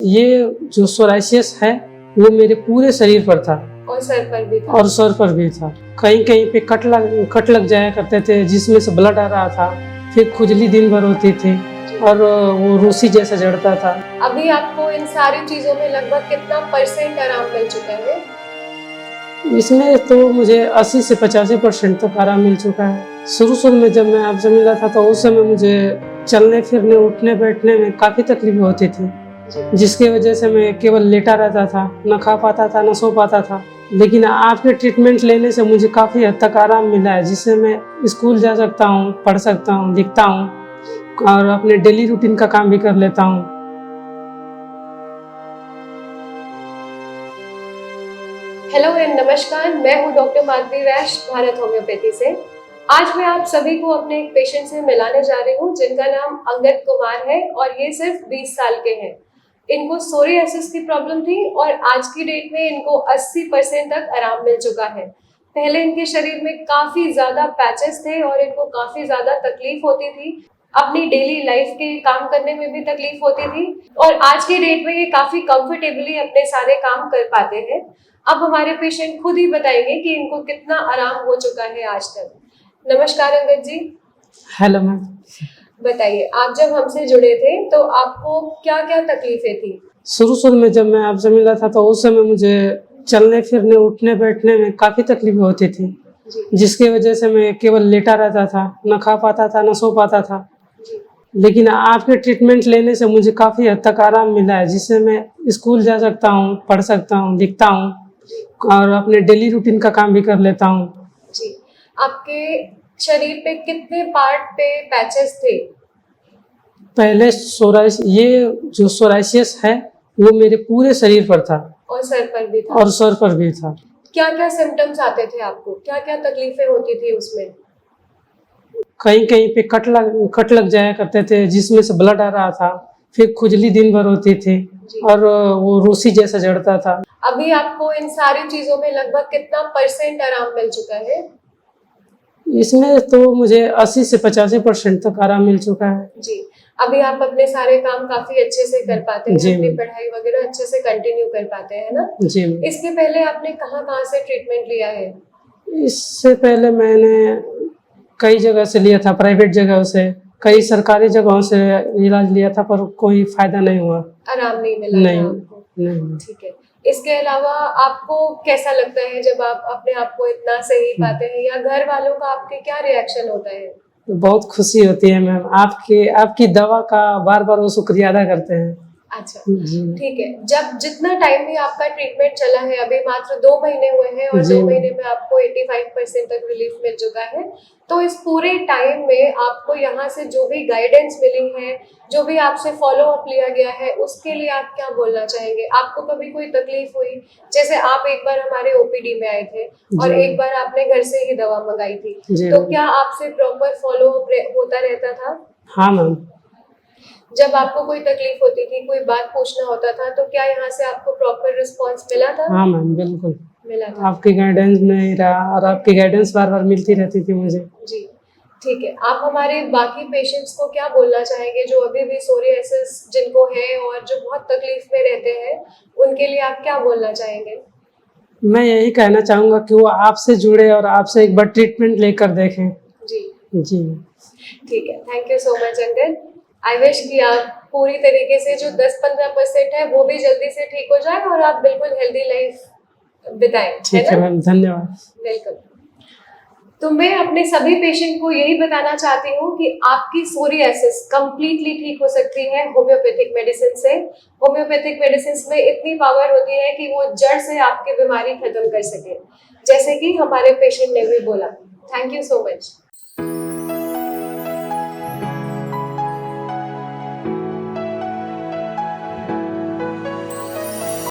ये जो सोराइसिस है वो मेरे पूरे शरीर पर था और सर पर भी था। और सर पर भी था। कहीं कहीं पे कट लग जाया करते थे जिसमें से ब्लड आ रहा था। फिर खुजली दिन भर होती थी और वो रूसी जैसा जड़ता था। अभी आपको इन सारी चीजों में लगभग कितना % आराम मिल चुका है? इसमें तो मुझे 80 से 85% तक आराम मिल चुका है। शुरू में जब मैं आपसे मिला था तो उस समय मुझे चलने फिरने उठने बैठने में काफ़ी तकलीफ होती थी, जिसकी वजह से मैं केवल लेटा रहता था, न खा पाता था न सो पाता था। लेकिन आपके ट्रीटमेंट लेने से मुझे काफ़ी हद तक आराम मिला है, जिससे मैं स्कूल जा सकता हूँ, पढ़ सकता हूँ, लिखता हूँ और अपने डेली रूटीन का काम भी कर लेता हूँ। हेलो एंड नमस्कार, मैं हूं डॉक्टर माधवी वैश, भारत होम्योपैथी से। आज मैं आप सभी को अपने एक पेशेंट से मिलाने जा रही हूं जिनका नाम अंगद कुमार है और ये सिर्फ 20 साल के हैं। इनको सोरियासिस की प्रॉब्लम थी और आज की डेट में इनको 80% तक आराम मिल चुका है। पहले इनके शरीर में काफी ज्यादा पैचेस थे और इनको काफी ज्यादा तकलीफ होती थी, अपनी डेली लाइफ के काम करने में भी तकलीफ होती थी और आज की डेट में ये काफी कंफर्टेबली अपने सारे काम कर पाते हैं। अब हमारे पेशेंट खुद ही बताएंगे कि इनको कितना आराम हो चुका है आज तक। नमस्कार अंगद जी। Hello ma'am. बताइए, आप जब हमसे जुड़े थे तो आपको क्या क्या तकलीफें थी? शुरू में जब मैं आपसे मिला था तो उस समय मुझे चलने फिरने उठने बैठने में काफ़ी तकलीफ होती थी, जिसकी वजह से मैं केवल लेटा रहता था, न खा पाता था न सो पाता था। लेकिन आपके ट्रीटमेंट लेने से मुझे काफ़ी हद तक आराम मिला है, जिससे मैं स्कूल जा सकता हूँ, पढ़ सकता हूँ, लिखता हूँ और अपने डेली रूटीन का काम भी कर लेता हूँ। जी, आपके शरीर पे कितने पार्ट पे पैचेस थे? पहले ये जो सोराइसिस है वो मेरे पूरे शरीर पर था और सर पर भी था। और सर पर भी था। क्या क्या सिम्टम्स आते थे आपको? क्या क्या तकलीफें होती थी उसमें? कहीं कहीं पे कट लग जाया करते थे जिसमें से ब्लड आ रहा था। फिर खुजली दिन भर होती थी और वो रूसी जैसा जड़ता था। अभी आपको इन सारी चीजों में लगभग कितना % आराम मिल चुका है? इसमें तो मुझे 80 से 85% तक आराम मिल चुका है। जी, अभी आप अपने सारे काम काफी अच्छे से कर पाते हैं, अपनी पढ़ाई वगैरह अच्छे से कंटिन्यू कर पाते हैं ना? जी। इसके पहले आपने कहाँ से ट्रीटमेंट लिया है? इससे पहले मैंने कई जगह से लिया था, प्राइवेट जगह से, कई सरकारी जगहों से इलाज लिया था, पर कोई फायदा नहीं हुआ। आराम नहीं मिला था आपको? नहीं। ठीक है। इसके अलावा आपको कैसा लगता है जब आप अपने आप को इतना सही पाते हैं, या घर वालों का आपके क्या रिएक्शन होता है? बहुत खुशी होती है मैम, आपकी दवा का बार बार वो शुक्रिया अदा करते हैं। अच्छा, ठीक है। जब जितना टाइम भी आपका ट्रीटमेंट चला है, अभी मात्र 2 महीने हुए हैं और 2 महीने में आपको 85% तक रिलीफ मिल चुका है, तो इस पूरे टाइम में आपको यहाँ से जो भी गाइडेंस मिली है, जो भी आपसे फॉलो अप लिया गया है, उसके लिए आप क्या बोलना चाहेंगे? आपको कभी कोई तकलीफ हुई? जैसे आप एक बार हमारे ओपीडी में आए थे और एक बार आपने घर से ही दवा मंगाई थी, तो क्या आपसे प्रॉपर फॉलो अप होता रहता था? हाँ मैम। जब आपको कोई तकलीफ होती थी, कोई बात पूछना होता था, तो क्या यहाँ से आपको प्रॉपर रिस्पॉन्स मिला था? हाँ मैम, बिल्कुल मिला था। आपकी गाइडेंस में रहा और आपकी गाइडेंस बार बार मिलती रहती थी मुझे। जी, ठीक है। आप हमारे बाकी पेशेंट्स को क्या बोलना चाहेंगे जो अभी भी सोरियासिस जिनको है और जो बहुत तकलीफ में रहते हैं, उनके लिए आप क्या बोलना चाहेंगे? मैं यही कहना चाहूँगा कि वो आपसे जुड़े और आपसे एक बार ट्रीटमेंट लेकर देखें। जी। ठीक है, thank you so much Angad. I wish कि आप पूरी तरीके से जो 10-15% है वो भी जल्दी से ठीक हो जाए और आप बिल्कुल हेल्दी लाइफ बिताएं। ठीक है मैम, धन्यवाद। वेलकम। तो मैं अपने सभी पेशेंट को यही बताना चाहती हूँ कि आपकी सोरियासिस कंप्लीटली ठीक हो सकती है होम्योपैथिक मेडिसिन से। होम्योपैथिक मेडिसिन में इतनी पावर होती है कि वो जड़ से आपकी बीमारी खत्म कर सके, जैसे कि हमारे पेशेंट ने भी बोला। Thank you so much.